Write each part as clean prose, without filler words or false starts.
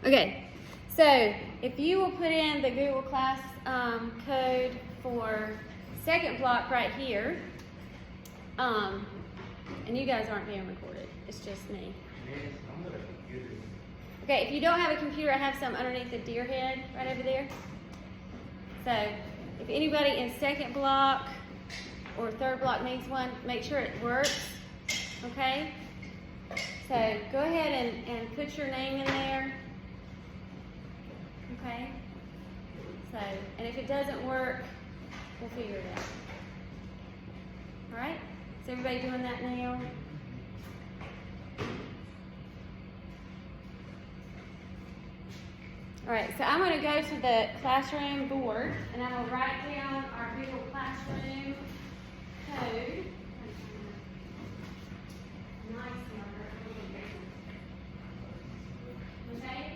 Okay, so if you will put in the Google Class code for second block right here, and you guys aren't being recorded, it's just me. Okay, if you don't have a computer, I have some underneath the deer head right over there. So if anybody in second block or third block needs one, make sure it works, okay? So go ahead and put your name in there, okay? So, and if it doesn't work, we'll figure it out. All right, is everybody doing that now? All right, so I'm going to go to the classroom board, and I'm going to write down our Google Classroom code. Nice marker. Okay?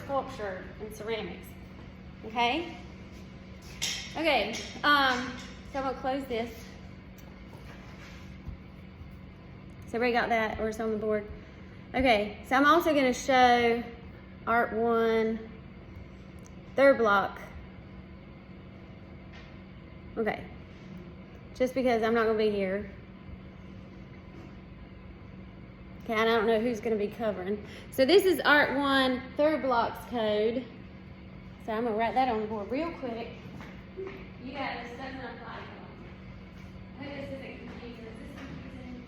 Sculpture and ceramics. Okay? Okay, so I'm gonna close this. So everybody got that, or it's on the board? Okay, so I'm also gonna show Art 1, third block. Okay, just because I'm not gonna be here. Okay, I don't know who's going to be covering. So this is Art 1, third block's code. So I'm going to write that on the board real quick. You got this, doesn't apply to them. I hope this isn't confusing. Is this confusing?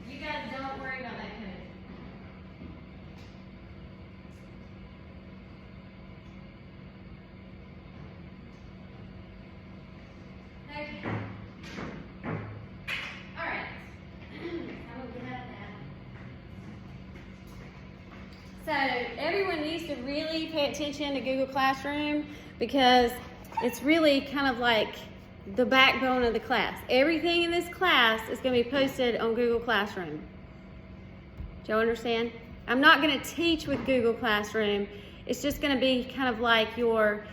You guys don't worry about that code. Okay. So everyone needs to really pay attention to Google Classroom because it's really kind of like the backbone of the class. Everything in this class is going to be posted on Google Classroom. Do y'all understand? I'm not going to teach with Google Classroom. It's just going to be kind of like your,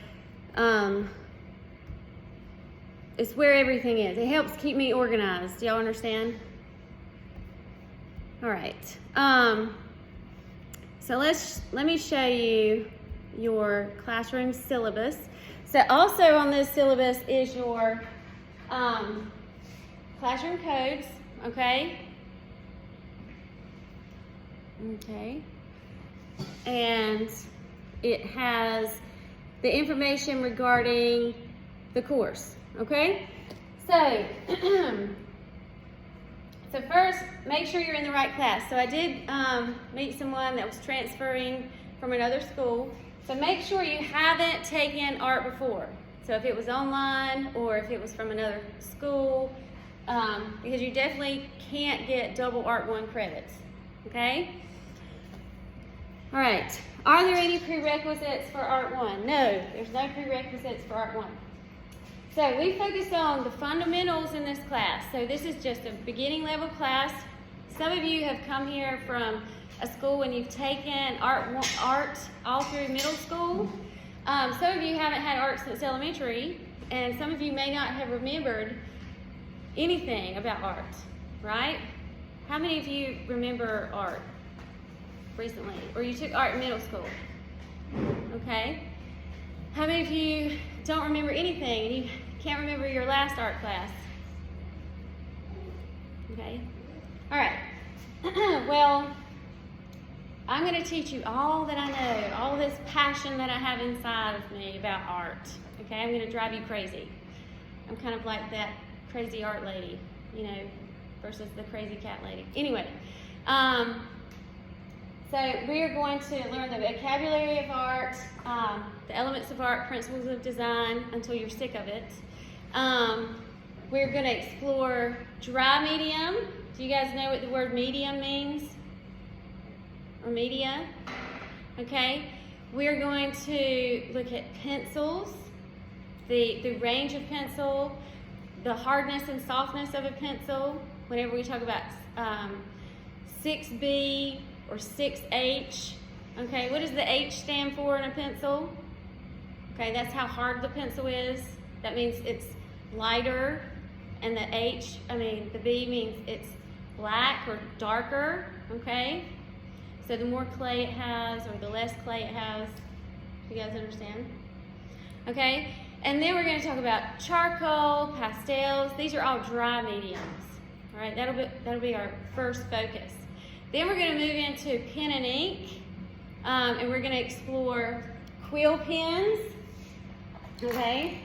it's where everything is. It helps keep me organized. Do y'all understand? All right. So let me show you your classroom syllabus. So also on this syllabus is your classroom codes, okay? Okay. And it has the information regarding the course, okay? So, so first, make sure you're in the right class. So I did meet someone that was transferring from another school. So make sure you haven't taken art before. So if it was online or if it was from another school, because you definitely can't get double Art 1 credits, okay? All right, are there any prerequisites for Art 1? No, there's no prerequisites for Art 1. So we focused on the fundamentals in this class. So this is just a beginning level class. Some of you have come here from a school and you've taken art all through middle school. Some of you haven't had art since elementary, and some of you may not have remembered anything about art, right? How many of you remember art recently? Or you took art in middle school? Okay. How many of you don't remember anything and you can't remember your last art class? Okay. All right. Well, I'm going to teach you all that I know, all this passion that I have inside of me about art. Okay, I'm going to drive you crazy. I'm kind of like that crazy art lady, you know, versus the crazy cat lady. Anyway, so we are going to learn the vocabulary of art, the elements of art, principles of design, until you're sick of it. We're going to explore dry medium. Do you guys know what the word medium means? Or media? Okay. We're going to look at pencils, the range of pencil, the hardness and softness of a pencil. Whenever we talk about 6B or 6H, okay, what does the H stand for in a pencil? Okay, that's how hard the pencil is. That means it's lighter, and the B means it's black or darker, okay? So the more clay it has or the less clay it has. Do you guys understand? Okay, and then we're going to talk about charcoal, pastels. These are all dry mediums. All right, that'll be our first focus. Then we're going to move into pen and ink, and we're going to explore quill pens. Okay,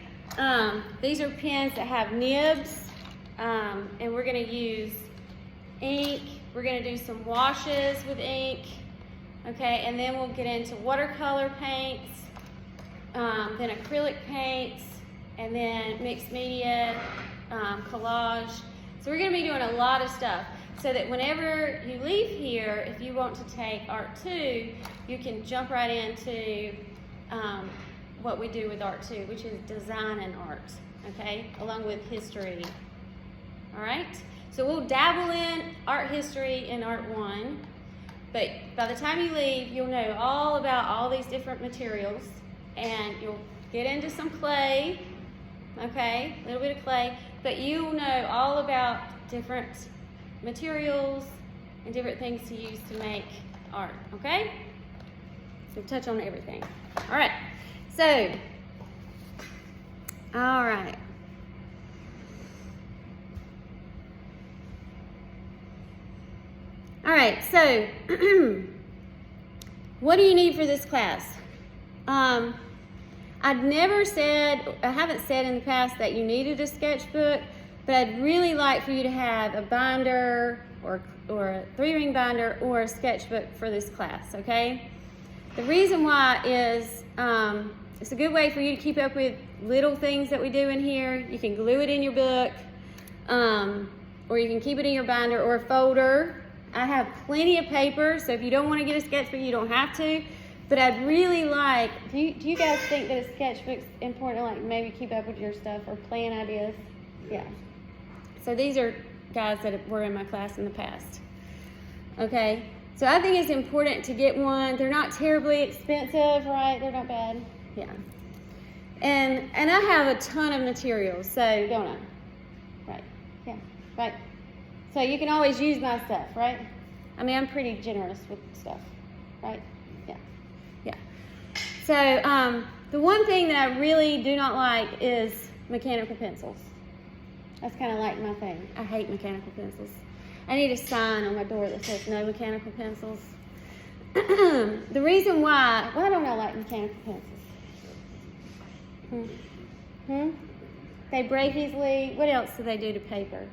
these are pens that have nibs, and we're going to use ink. We're going to do some washes with ink. Okay, and then we'll get into watercolor paints, then acrylic paints, and then mixed media, collage. So we're going to be doing a lot of stuff so that whenever you leave here, if you want to take Art 2, you can jump right into what we do with Art 2, which is design and art, okay, along with history. All right? So we'll dabble in art history in Art 1, but by the time you leave, you'll know all about all these different materials, and you'll get into some clay, okay, a little bit of clay, but you'll know all about different materials and different things to use to make art, okay? So touch on everything. All right, so, all right. All right, so what do you need for this class? I haven't said in the past that you needed a sketchbook, but I'd really like for you to have a binder or a 3-ring binder or a sketchbook for this class, okay? The reason why is it's a good way for you to keep up with little things that we do in here. You can glue it in your book, or you can keep it in your binder or a folder. I have plenty of paper, so if you don't want to get a sketchbook, you don't have to. But I'd really like, do you guys think that a sketchbook's important, like maybe keep up with your stuff or plan ideas? Yeah. So these are guys that were in my class in the past. Okay, so I think it's important to get one. They're not terribly expensive, right? They're not bad. Yeah. And I have a ton of materials, so don't I? Right. Yeah. Right. So you can always use my stuff, right? I mean, I'm pretty generous with stuff, right? Yeah, yeah. So the one thing that I really do not like is mechanical pencils. That's kind of like my thing. I hate mechanical pencils. I need a sign on my door that says no mechanical pencils. The reason why don't I like mechanical pencils? They break easily. What else do they do to paper?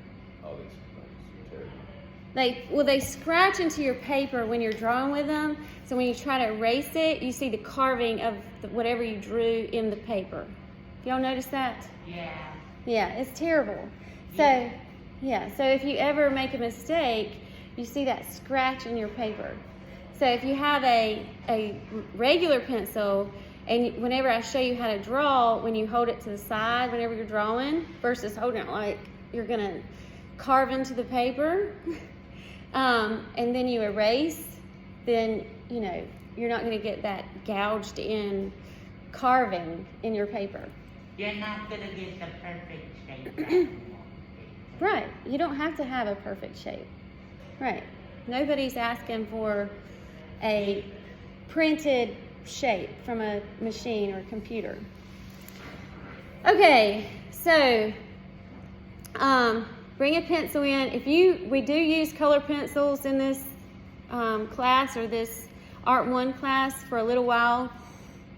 They scratch into your paper when you're drawing with them. So when you try to erase it, you see the carving of whatever you drew in the paper. Y'all notice that? Yeah. Yeah, it's terrible. Yeah. Yeah, so if you ever make a mistake, you see that scratch in your paper. So if you have a regular pencil, and whenever I show you how to draw, when you hold it to the side whenever you're drawing, versus holding it like you're gonna carve into the paper, and then you erase, then you know you're not gonna get that gouged in carving in your paper. You're not gonna get the perfect shape. Right, you don't have to have a perfect shape. Right, nobody's asking for a printed shape from a machine or computer. Okay, so bring a pencil in. We do use color pencils in this class, or this Art 1 class, for a little while,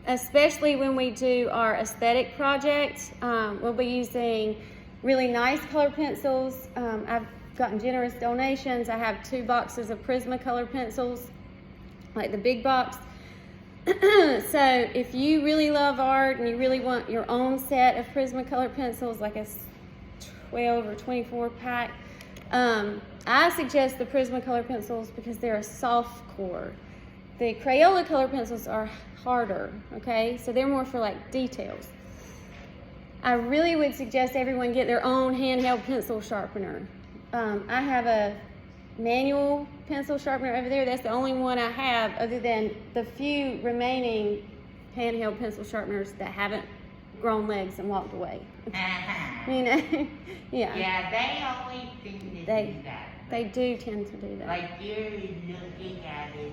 especially when we do our aesthetic project. We'll be using really nice color pencils. I've gotten generous donations. I have 2 boxes of Prismacolor pencils, like the big box. So if you really love art and you really want your own set of Prismacolor pencils, like a 12 or 24 pack, I suggest the Prismacolor pencils because they're a soft core. The Crayola color pencils are harder, okay? So they're more for like details. I really would suggest everyone get their own handheld pencil sharpener. I have a manual pencil sharpener over there. That's the only one I have, other than the few remaining handheld pencil sharpeners that haven't grown legs and walked away. You know? Yeah. Yeah, they always seem to do that. They do tend to do that. Like you're looking at it.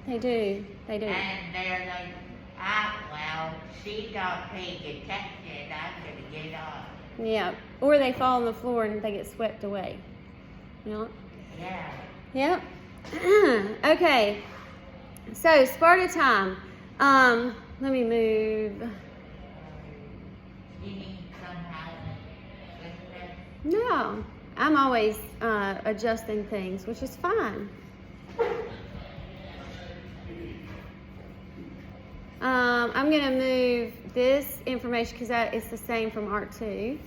They do. And they're like, well, she's not paying attention. I'm going to get off. Yeah. Or they fall on the floor and they get swept away. You know? Yeah. Yep. Okay. So, Sparta time. Let me move. You need some help with this? No. I'm always adjusting things, which is fine. I'm going to move this information because it's the same from Art 2.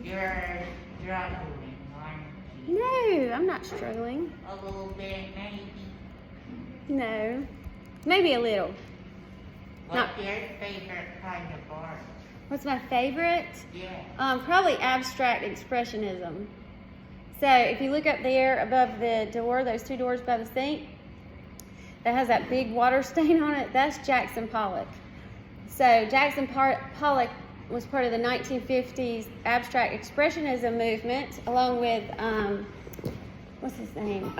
You're struggling, aren't you? No, I'm not struggling. A little bit, maybe. No. Maybe a little. What's your favorite kind of art? What's my favorite? Yeah. Probably abstract expressionism. So if you look up there above the door, those 2 doors by the sink, that has that big water stain on it, that's Jackson Pollock. So Jackson Pollock was part of the 1950s abstract expressionism movement, along with, what's his name?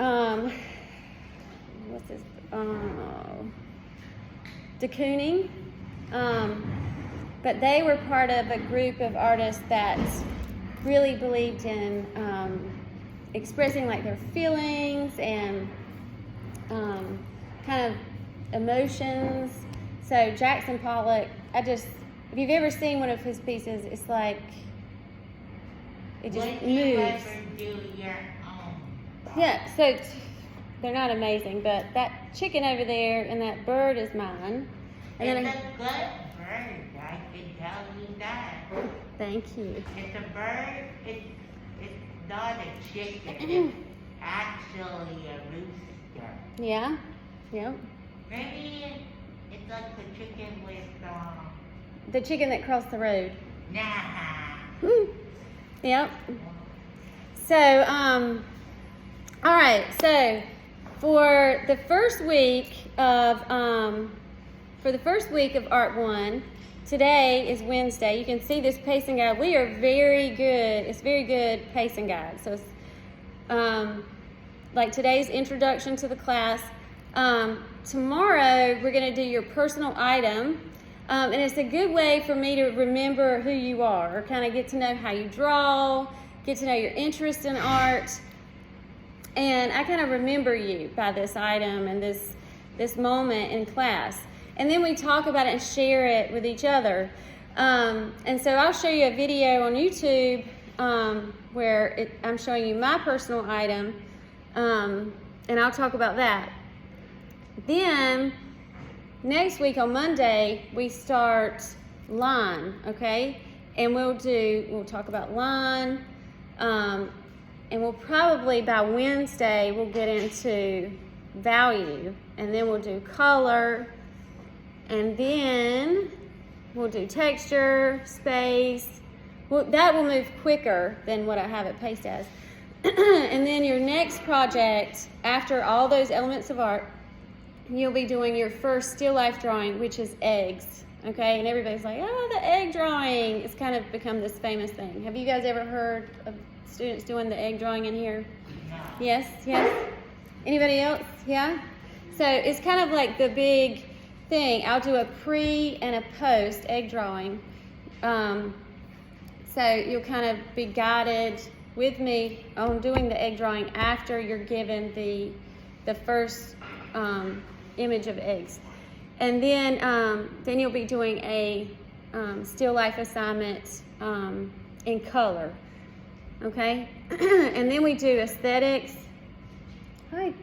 De Kooning. But they were part of a group of artists that really believed in expressing like their feelings and kind of emotions. So Jackson Pollock, if you've ever seen one of his pieces, it's like it just moves. Would you ever do your own? Yeah, so they're not amazing, but that chicken over there and that bird is mine. And It's a good bird, I can tell you that. Thank you. It's a bird, it's not a chicken, it's actually a rooster. Yeah? Yep. Maybe it's like the chicken with, The chicken that crossed the road. nah. Yep. So, all right. So, for the first week of Art 1, today is Wednesday. You can see this pacing guide. We are very good. It's very good pacing guide. So, it's like today's introduction to the class. Tomorrow we're going to do your personal item. And it's a good way for me to remember who you are, or kind of get to know how you draw, get to know your interest in art. And I kind of remember you by this item and this moment in class. And then we talk about it and share it with each other. And so I'll show you a video on YouTube where I'm showing you my personal item, and I'll talk about that. Then next week on Monday, we start line, okay? and we'll talk about line, and we'll probably by Wednesday we'll get into value, and then we'll do color, and then we'll do texture, space. That will move quicker than what I have at Pace as. And then your next project, after all those elements of art, you'll be doing your first still life drawing, which is eggs. Okay, and everybody's like, oh, the egg drawing. It's kind of become this famous thing. Have you guys ever heard of students doing the egg drawing in here? No. Yes, yes. Anybody else? Yeah? So it's kind of like the big thing. I'll do a pre and a post egg drawing. So you'll kind of be guided with me on doing the egg drawing after you're given the first image of eggs. And then you'll be doing a still life assignment in color. Okay? And then we do aesthetics. Hi,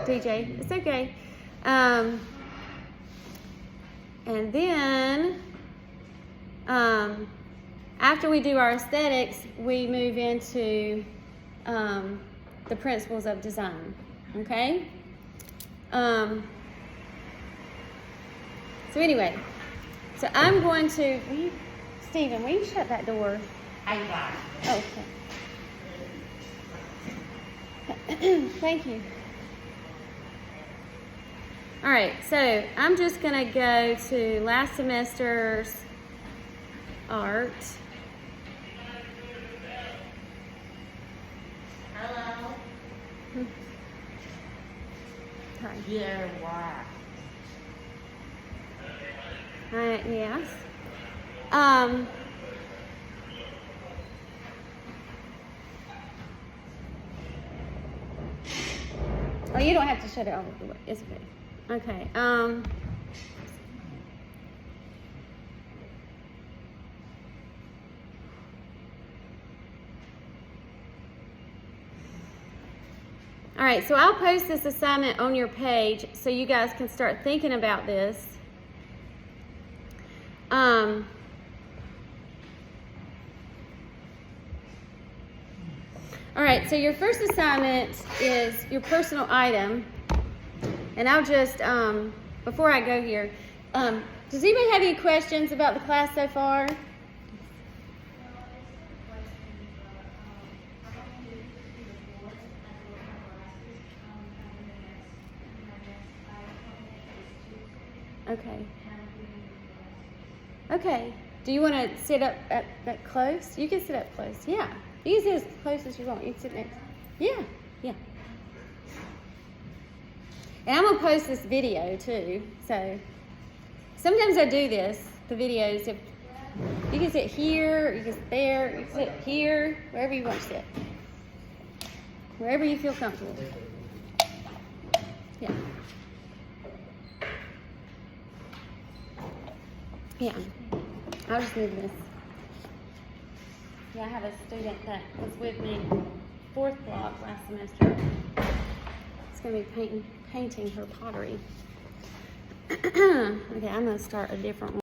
DJ. It's okay. And then after we do our aesthetics, we move into the principles of design. Okay? So anyway, so I'm going to, Stephen, will you shut that door? I got it. Oh, okay. Thank you. All right, so I'm just going to go to last semester's art. Hello? Sorry. Dear what? Yes. Oh, you don't have to shut it off. It's okay. Okay. All right, so I'll post this assignment on your page so you guys can start thinking about this. All right, so your first assignment is your personal item. And I'll just, before I go here, does anybody have any questions about the class so far? Okay. Okay. Do you want to sit up at that close? You can sit up close. Yeah. You can sit as close as you want. You can sit next. Yeah. Yeah. And I'm going to post this video too. So sometimes I do this, the videos. If you can sit here, you can sit there, you can sit here, wherever you want to sit. Wherever you feel comfortable. Yeah. Yeah. I'll just move this. Yeah, I have a student that was with me 4th block last semester. It's going to be painting her pottery. Okay, I'm going to start a different one.